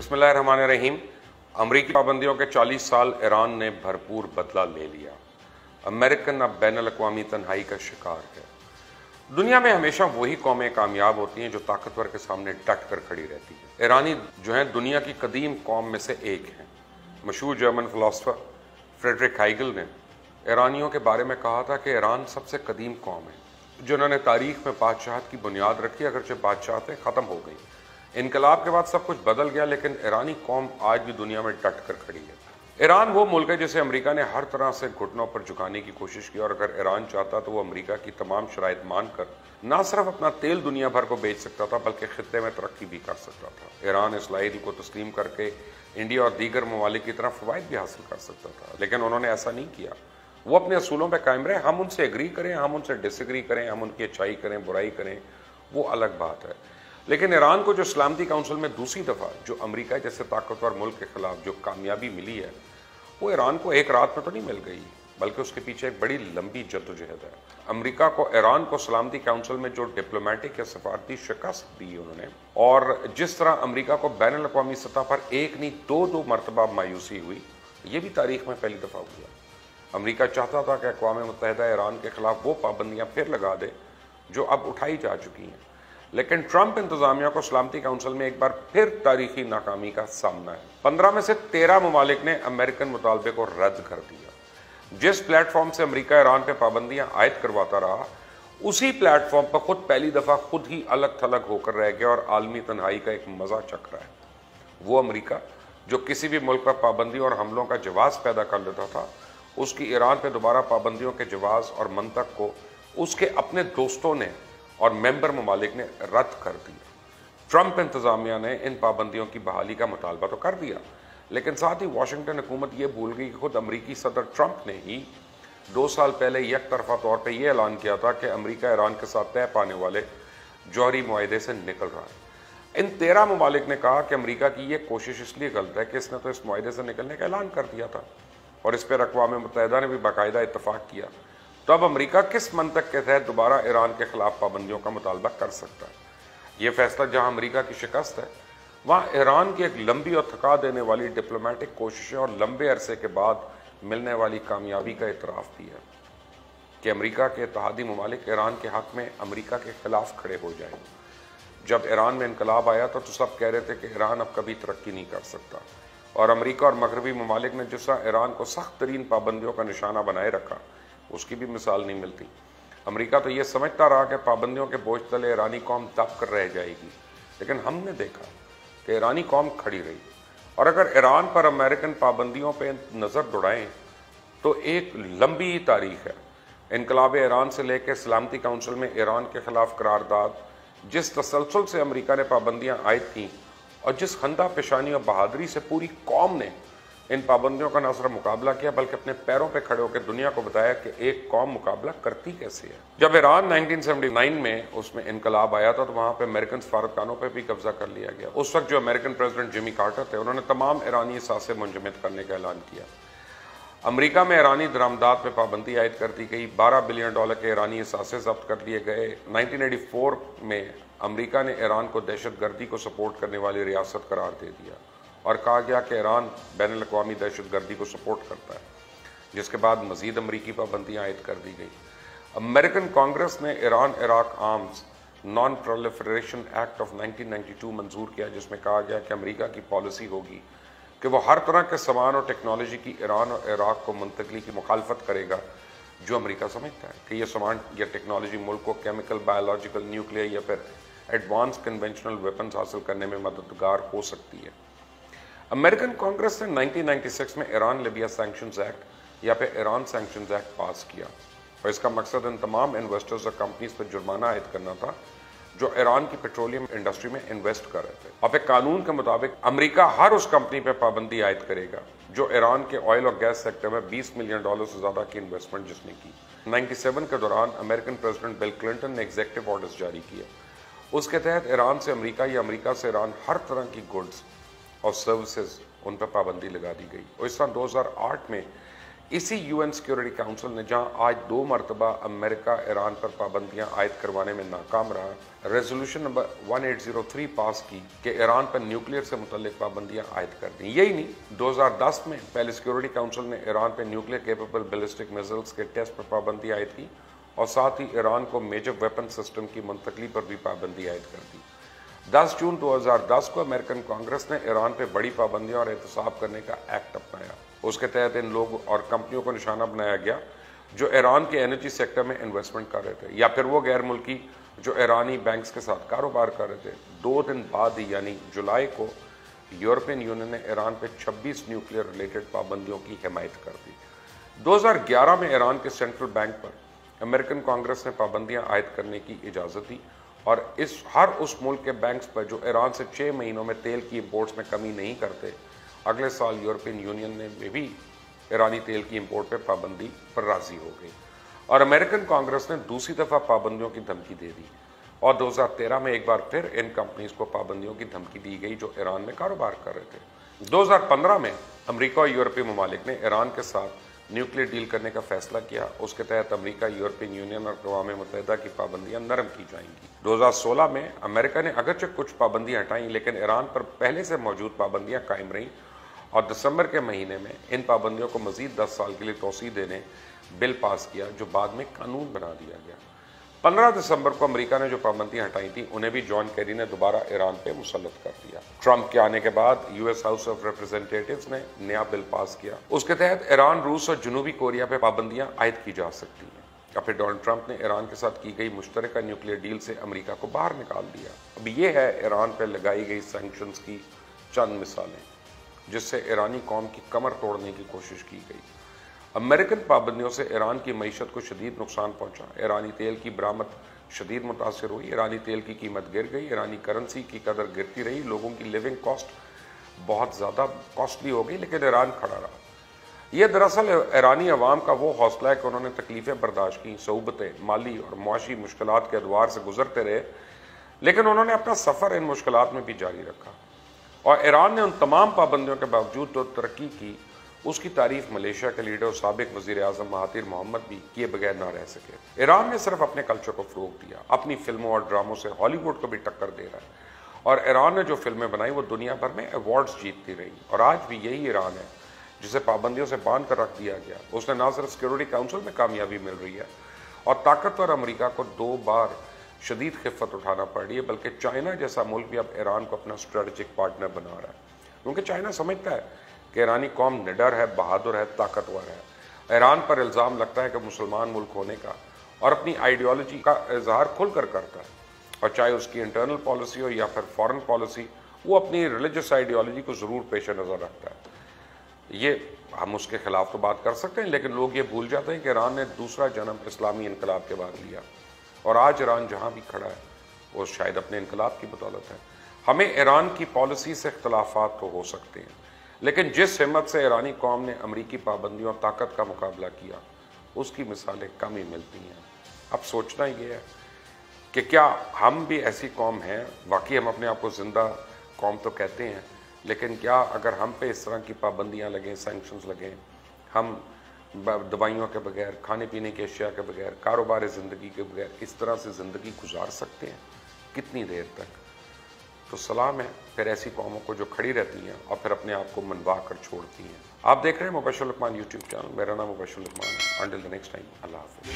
बिस्मिल्लाहिर्रहमानिर्रहीम। अमरीकी पाबंदियों के 40 साल ईरान ने भरपूर बदला ले लिया। अमेरिकन अब बैनुल अक़वामी तन्हाई का शिकार है। दुनिया में हमेशा वही कौमें कामयाब होती हैं जो ताकतवर के सामने डट कर खड़ी रहती है। ईरानी जो है दुनिया की कदीम कौम में से एक है। मशहूर जर्मन फिलोसफर फ्रेडरिक हाइगल ने ईरानियों के बारे में कहा था कि ईरान सबसे कदीम कौम है जिन्होंने तारीख में बादशाहत की बुनियाद रखी, अगरचे बादशाहतें ख़त्म हो गई। इनकलाब के बाद सब कुछ बदल गया, लेकिन ईरानी कौम आज भी दुनिया में डट कर खड़ी है। ईरान वो मुल्क है जिसे अमेरिका ने हर तरह से घुटनों पर झुकाने की कोशिश की, और अगर ईरान चाहता तो वो अमेरिका की तमाम शराइत मानकर ना सिर्फ अपना तेल दुनिया भर को बेच सकता था बल्कि खित्ते में तरक्की भी कर सकता था। ईरान इसराइल को तस्लीम करके इंडिया और दीगर ममालिक की तरह फवायद भी हासिल कर सकता था, लेकिन उन्होंने ऐसा नहीं किया। वो अपने असूलों पर कायम रहे। हम उनसे एग्री करें, हम उनसे डिसएग्री करें, हम उनकी अच्छाई करें, बुराई करें, वो अलग बात है। लेकिन ईरान को जो सलामती काउंसिल में दूसरी दफ़ा जो अमेरिका जैसे ताकतवर मुल्क के खिलाफ जो कामयाबी मिली है, वो ईरान को एक रात में तो नहीं मिल गई, बल्कि उसके पीछे एक बड़ी लंबी जद्दोजहद है। अमेरिका को ईरान को सलामती काउंसिल में जो डिप्लोमेटिक या सफारती शिकस्त दी उन्होंने, और जिस तरह अमेरिका को बैनुल अक़वामी सतह पर एक नहीं दो मरतबा मायूसी हुई, ये भी तारीख में पहली दफ़ा हुआ। अमेरिका चाहता था कि अक़वाम मुत्तहिदा ईरान के खिलाफ वो पाबंदियाँ फिर लगा दे जो अब उठाई जा चुकी हैं, लेकिन ट्रंप इंतजामिया को सलामती काउंसिल में एक बार फिर तारीखी नाकामी का सामना है। 15 में से 13 ममालिक ने अमेरिकन मुतालबे को रद्द कर दिया। जिस प्लेटफॉर्म से अमेरिका ईरान पे पाबंदियां आयद करवाता रहा, उसी प्लेटफॉर्म पर खुद पहली दफा खुद ही अलग थलग होकर रह गया और आलमी तन्हाई का एक मजा चख रहा है। वो अमेरिका जो किसी भी मुल्क पर पाबंदी और हमलों का जवाब पैदा कर लेता था, उसकी ईरान पर दोबारा पाबंदियों के जवाब और मंतक को उसके अपने दोस्तों ने और मेंबर ममालिक ने रद्द कर दिया। ट्रंप इंतजामिया ने इन पाबंदियों की बहाली का मुतालबा तो कर दिया, लेकिन साथ ही वाशिंगटन हुकूमत यह भूल गई कि खुद अमरीकी सदर ट्रंप ने ही 2 साल पहले एक तरफा तौर पर यह ऐलान किया था कि अमरीका ईरान के साथ तय पाने वाले जौहरी मुआहदे से निकल रहा है। इन 13 ममालिक ने कहा कि अमरीका की यह कोशिश इसलिए गलत है कि इसने तो इस मुआहदे से निकलने का ऐलान कर दिया था और इस पर अक़वाम मुत्तहिदा ने भी बाकायदा इत्तफाक किया। तो अब अमेरिका किस मंतक के तहत दोबारा ईरान के खिलाफ पाबंदियों का मुतालबा कर सकता है? यह फैसला जहां अमेरिका की शिकस्त है, वहां ईरान की एक लंबी और थका देने वाली डिप्लोमेटिक कोशिशें और लंबे अरसे के बाद मिलने वाली कामयाबी का इतराफ़ भी है कि अमेरिका के इत्तेहादी ममालिक ईरान के हक़ में अमेरिका के खिलाफ खड़े हो जाए। जब ईरान में इनकलाब आया तो सब कह रहे थे कि ईरान अब कभी तरक्की नहीं कर सकता, और अमेरिका और मगरबी ममालिक ने जिस तरह ईरान को सख्त तरीन पाबंदियों का निशाना बनाए रखा, उसकी भी मिसाल नहीं मिलती। अमेरिका तो ये समझता रहा कि पाबंदियों के बोझ तले ईरानी कौम दब कर रह जाएगी, लेकिन हमने देखा कि ईरानी कौम खड़ी रही। और अगर ईरान पर अमेरिकन पाबंदियों पे नज़र दौड़ाएं तो एक लंबी तारीख है। इनकलाब ईरान से लेकर सलामती काउंसिल में ईरान के खिलाफ करारदाद, जिस तसलसल से अमेरिका ने पाबंदियाँ आयद की और जिस खंदा पेशानी और बहादुरी से पूरी कौम ने इन पाबंदियों का न सिर्फ मुकाबला किया बल्कि अपने पैरों पर खड़े होकर दुनिया को बताया कि एक कौम मुकाबला करती कैसे है। जब ईरान 1979 में उसमें इनकलाब आया था तो वहाँ पे अमेरिकन सफारतखानों पे भी कब्जा कर लिया गया। उस वक्त जो अमेरिकन प्रेसिडेंट जिमी कार्टर थे, उन्होंने तमाम ईरानी असासे मुंजमद करने का ऐलान किया। अमेरिका में ईरानी दरामदात पर पाबंदी आयद कर दी गई। $12 बिलियन के ईरानी असासे जब्त कर लिए गए। 1984 में अमेरिका ने ईरान को दहशत गर्दी को सपोर्ट करने वाली रियासत करार दे दिया और कहा गया कि ईरान बैनुल अक़वामी दहशत गर्दी को सपोर्ट करता है, जिसके बाद मजीद अमरीकी पाबंदियाँ आयद कर दी गई। अमेरिकन कांग्रेस ने Iran Iraq arms non proliferation act of 1992 मंजूर किया, जिसमें कहा गया कि अमेरिका की पॉलिसी होगी कि वो हर तरह के सामान और टेक्नोलॉजी की ईरान और इराक को मुंतकली की मुखालफत करेगा जो अमेरिका समझता है कि यह सामान या टेक्नोलॉजी मुल्क को केमिकल, बायोलॉजिकल, न्यूक्लियर या फिर एडवांस कन्वेंशनल वेपन्स हासिल करने में मददगार हो सकती है। अमेरिकन कांग्रेस ने 1996 में ईरान लिबिया सैंक्शंस एक्ट या फिर ईरान सैंक्शंस एक्ट पास किया, और इसका मकसद इन तमाम इन्वेस्टर्स और कंपनीज पर जुर्माना आयद करना था जो ईरान की पेट्रोलियम इंडस्ट्री में इन्वेस्ट कर रहे थे। अब एक कानून के मुताबिक अमेरिका हर उस कंपनी पर पाबंदी आयद करेगा जो ईरान के ऑयल और गैस सेक्टर में $20 मिलियन से ज्यादा की इन्वेस्टमेंट जिसने की। 97 के दौरान अमेरिकन प्रेसिडेंट बिल क्लिंटन ने एग्जीक्यूटिव ऑर्डर्स जारी किए। उसके तहत ईरान से अमेरिका या अमेरिका से ईरान हर तरह की गुड्स और सर्विसेज उन पर पाबंदी लगा दी गई। और इस तरह 2008 में इसी यूएन सिक्योरिटी काउंसिल ने जहां आज 2 मरतबा अमेरिका ईरान पर पाबंदियां आयद करवाने में नाकाम रहा, रेजोल्यूशन नंबर 1803 पास की कि ईरान पर न्यूक्लियर से मुतल्लिक पाबंदियां आयद कर दी। यही नहीं, 2010 में पहले सिक्योरिटी काउंसिल ने ईरान पर न्यूक्लियर केपेबल बैलिस्टिक मिसाइल्स के टेस्ट पर पाबंदी आयद की और साथ ही ईरान को मेजर वेपन सिस्टम की मुंतकली पर भी पाबंदी आयद कर दी। 10 जून 2010 को अमेरिकन कांग्रेस ने ईरान पर बड़ी पाबंदियों और एहतसाब करने का एक्ट अपनाया। उसके तहत इन लोगों और कंपनियों को निशाना बनाया गया जो ईरान के एनर्जी सेक्टर में इन्वेस्टमेंट कर रहे थे या फिर वो गैर मुल्की जो ईरानी बैंक्स के साथ कारोबार कर रहे थे। 2 दिन बाद ही यानी जुलाई को यूरोपियन यूनियन ने ईरान पे 26 न्यूक्लियर रिलेटेड पाबंदियों की हिमायत कर दी। 2011 में ईरान के सेंट्रल बैंक पर अमेरिकन कांग्रेस ने पाबंदियां आयद करने की इजाज़त दी और हर उस मुल्क के बैंक्स पर जो ईरान से 6 महीनों में तेल की इंपोर्ट्स में कमी नहीं करते, अगले साल यूरोपियन यूनियन में भी ईरानी तेल की इंपोर्ट पर पाबंदी पर राजी हो गई और अमेरिकन कांग्रेस ने दूसरी दफा पाबंदियों की धमकी दे दी और 2013 में एक बार फिर इन कंपनीज को पाबंदियों की धमकी दी गई जो ईरान में कारोबार कर रहे थे। 2015 में अमेरिका और यूरोपीय ममालिक ने ईरान के साथ न्यूक्लियर डील करने का फैसला किया। उसके तहत अमेरिका, यूरोपियन यूनियन और अक़वाम मुत्तहिदा की पाबंदियां नरम की जाएंगी। 2016 में अमेरिका ने अगरचे कुछ पाबंदियां हटाई, लेकिन ईरान पर पहले से मौजूद पाबंदियां कायम रहीं और दिसंबर के महीने में इन पाबंदियों को मजीद 10 साल के लिए तोसी देने बिल पास किया जो बाद में कानून बना दिया गया। 15 दिसंबर को अमेरिका ने जो पाबंदियां हटाई थी उन्हें भी जॉन केरी ने दोबारा ईरान पे मुसल्लत कर दिया। ट्रंप के आने के बाद यूएस हाउस ऑफ रिप्रेजेंटेटिव्स ने नया बिल पास किया। उसके तहत ईरान, रूस और जनूबी कोरिया पे पाबंदियां आयद की जा सकती हैं। या फिर डोनाल्ड ट्रंप ने ईरान के साथ की गई मुश्तरका न्यूक्लियर डील से अमेरिका को बाहर निकाल दिया। अब ये है ईरान पर लगाई गई सैंक्शंस की चंद मिसालें जिससे ईरानी कौम की कमर तोड़ने की कोशिश की गई। अमेरिकन पाबंदियों से ईरान की मईशत को शदीद नुकसान पहुंचा। ईरानी तेल की बरामद शदीद मुतासर हुई। ईरानी तेल की कीमत गिर गई। ईरानी करेंसी की कदर गिरती रही। लोगों की लिविंग कॉस्ट बहुत ज़्यादा कॉस्टली हो गई, लेकिन ईरान खड़ा रहा। यह दरअसल ईरानी अवाम का वो हौसला है कि उन्होंने तकलीफ़ें बर्दाश्त की, सऊबतें, माली और मुआशी मुश्किलात के अदवार से गुजरते रहे, लेकिन उन्होंने अपना सफ़र इन मुश्किलात में भी जारी रखा और ईरान ने उन तमाम पाबंदियों के बावजूद जो तरक्की की उसकी तारीफ मलेशिया के लीडर और साबिक वज़ीर आज़म महातिर मोहम्मद भी किए बगैर ना रह सके। ईरान ने सिर्फ अपने कल्चर को फ़रोग़ दिया, अपनी फिल्मों और ड्रामों से हॉलीवुड को भी टक्कर दे रहा है और ईरान ने जो फिल्में बनाई वो दुनिया भर में अवार्ड्स जीतती रही और आज भी यही ईरान है जिसे पाबंदियों से बांध कर रख दिया गया। उसने ना सिर्फ सिक्योरिटी काउंसिल में कामयाबी मिल रही है और ताकतवर अमेरिका को 2 बार शदीद खिफ़त उठाना पड़ रही है, बल्कि चाइना जैसा मुल्क भी अब ईरान को अपना स्ट्रेटजिक पार्टनर बना रहा है, क्योंकि चाइना समझता है कि ईरानी कौम निडर है, बहादुर है, ताकतवर है। ईरान पर इल्ज़ाम लगता है कि मुसलमान मुल्क होने का और अपनी आइडियोलॉजी का इजहार खुलकर करता है और चाहे उसकी इंटरनल पॉलिसी हो या फिर फॉरेन पॉलिसी, वो अपनी रिलीजियस आइडियोलॉजी को ज़रूर पेश नज़र रखता है। ये हम उसके खिलाफ तो बात कर सकते हैं, लेकिन लोग ये भूल जाते हैं कि ईरान ने दूसरा जन्म इस्लामी इनकलाब के बाद लिया और आज ईरान जहाँ भी खड़ा है वो शायद अपने इनकलाब की बदौलत है। हमें ईरान की पॉलिसी से इख्तलाफात तो हो सकते हैं, लेकिन जिस हिम्मत से ईरानी कौम ने अमरीकी पाबंदियों और ताकत का मुकाबला किया उसकी मिसालें कम ही मिलती हैं। अब सोचना ये है कि क्या हम भी ऐसी कौम हैं? वाकई हम अपने आप को ज़िंदा कौम तो कहते हैं, लेकिन क्या अगर हम पे इस तरह की पाबंदियां लगें, सैंक्शंस लगें, हम दवाइयों के बगैर, खाने पीने की अशिया के बगैर, कारोबार ज़िंदगी के बगैर इस तरह से ज़िंदगी गुजार सकते हैं? कितनी देर तक? तो सलाम है फिर ऐसी कौमों को जो खड़ी रहती हैं और फिर अपने आप को मनवा कर छोड़ती हैं। आप देख रहे हैं मुबश्शिर लुकमान यूट्यूब चैनल। मेरा नाम मुबश्शिर लुकमान है। अंटिल द नेक्स्ट टाइम, अल्लाह हाफ़िज़।